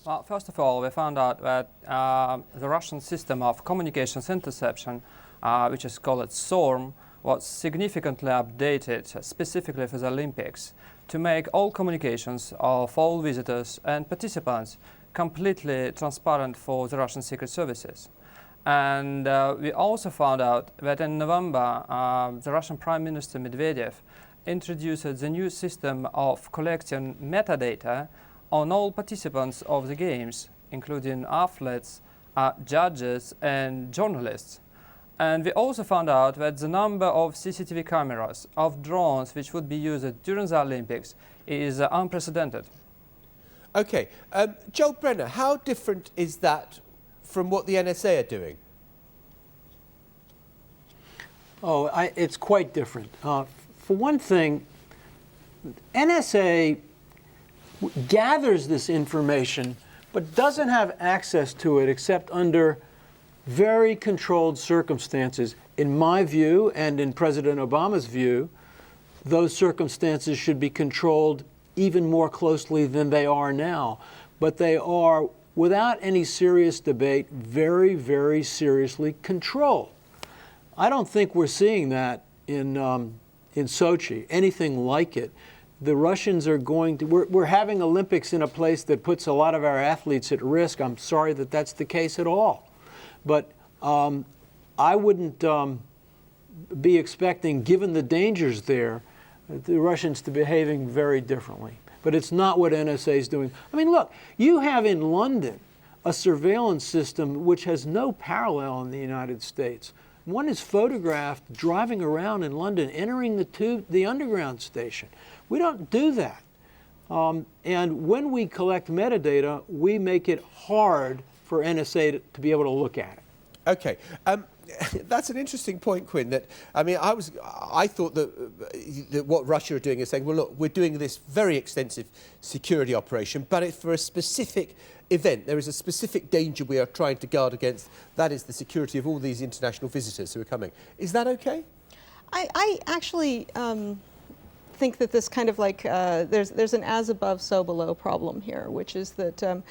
Well, first of all, we found out that the Russian system of communications interception, which is called SORM, was significantly updated specifically for the Olympics to make all communications of all visitors and participants completely transparent for the Russian secret services. And we also found out that in November, the Russian Prime Minister Medvedev introduced the new system of collecting metadata on all participants of the games, including athletes, judges, and journalists. And we also found out that the number of CCTV cameras, of drones which would be used during the Olympics is unprecedented. Okay, Joel Brenner, how different is that from what the NSA are doing? Oh, it's quite different. For one thing, NSA gathers this information but doesn't have access to it except under very controlled circumstances. In my view, and in President Obama's view, those circumstances should be controlled even more closely than they are now. But they are, without any serious debate, very, very seriously controlled. I don't think we're seeing that in Sochi, anything like it. The Russians are going to, we're having Olympics in a place that puts a lot of our athletes at risk. I'm sorry that that's the case at all. But I wouldn't be expecting, given the dangers there, the Russians to behaving very differently. But it's not what NSA is doing. I mean, look, you have in London a surveillance system which has no parallel in the United States. One is photographed driving around in London, entering the underground station. We don't do that. And when we collect metadata, we make it hard for NSA to be able to look at it. Okay. That's an interesting point, Quinn. That I mean, I thought that what Russia are doing is saying, well, look, we're doing this very extensive security operation, but it's for a specific event. There is a specific danger we are trying to guard against. That is the security of all these international visitors who are coming. Is that okay? I actually think that this kind of like, there's an as above, so below problem here, which is that,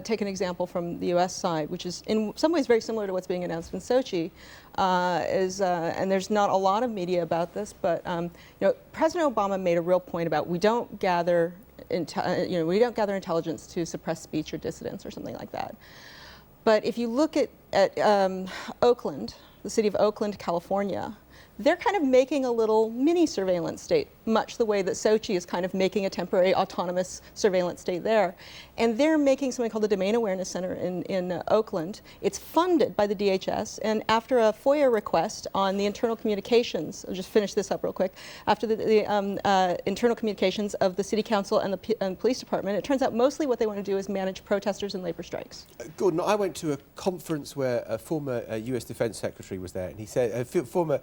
take an example from the US side, which is in some ways very similar to what's being announced in Sochi, and there's not a lot of media about this, but you know, President Obama made a real point about we don't gather intelligence to suppress speech or dissidence or something like that. But if you look at Oakland, the city of Oakland, California, they're kind of making a little mini surveillance state, much the way that Sochi is kind of making a temporary autonomous surveillance state there. And they're making something called the Domain Awareness Center in Oakland. It's funded by the DHS, and after a FOIA request on the internal communications, I'll just finish this up real quick, after the internal communications of the City Council and the Police Department, it turns out mostly what they want to do is manage protesters and labor strikes. Gordon, I went to a conference where a former US Defense Secretary was there, and he said, former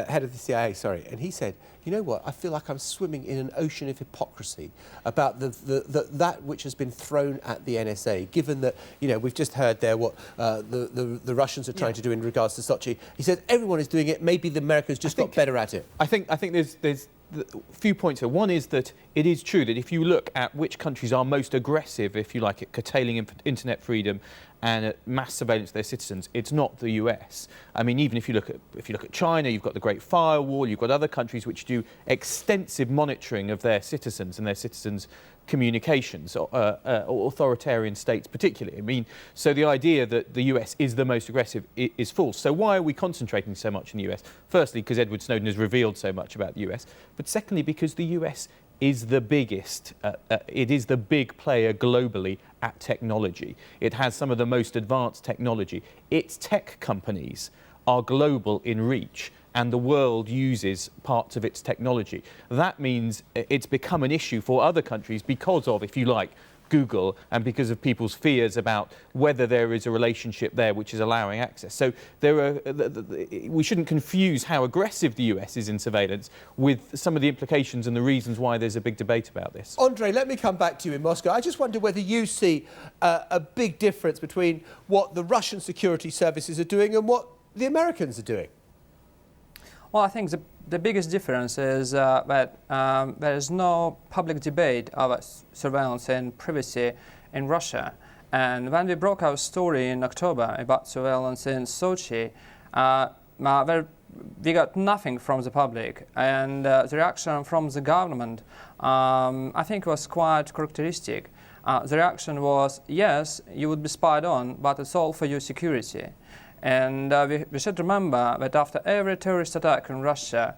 head of the CIA, sorry, and he said, you know what, I feel like I'm swimming in an ocean of hypocrisy about that which has been thrown at the NSA, given that, you know, we've just heard there what the Russians are trying to do in regards to Sochi. He said everyone is doing it, maybe the Americans just got better at it. I think there's a few points here. One is that it is true that if you look at which countries are most aggressive, if you like, at curtailing internet freedom and at mass surveillance of their citizens, it's not the US. I mean, even if you look at China, you've got the Great Firewall, you've got other countries which do extensive monitoring of their citizens and their citizens' communications, authoritarian states particularly. I mean, so the idea that the US is the most aggressive is false. So why are we concentrating so much in the US? Firstly, because Edward Snowden has revealed so much about the US, but secondly, because the US is the biggest, it is the big player globally at technology. It has some of the most advanced technology. Its tech companies are global in reach, and the world uses parts of its technology. That means it's become an issue for other countries because of, if you like, Google, and because of people's fears about whether there is a relationship there which is allowing access. So we shouldn't confuse how aggressive the US is in surveillance with some of the implications and the reasons why there's a big debate about this. Andre, let me come back to you in Moscow. I just wonder whether you see a big difference between what the Russian security services are doing and what the Americans are doing. Well, I think the biggest difference is that there is no public debate about surveillance and privacy in Russia. And when we broke our story in October about surveillance in Sochi, we got nothing from the public, and the reaction from the government, I think, was quite characteristic. The reaction was, yes, you would be spied on, but it's all for your security. And we should remember that after every terrorist attack in Russia,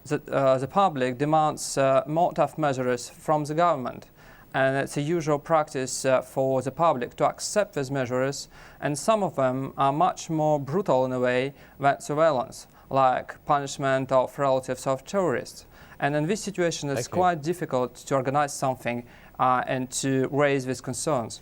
the public demands more tough measures from the government. And it's a usual practice for the public to accept these measures, and some of them are much more brutal in a way than surveillance, like punishment of relatives of terrorists. And in this situation, it's quite difficult to organize something and to raise these concerns.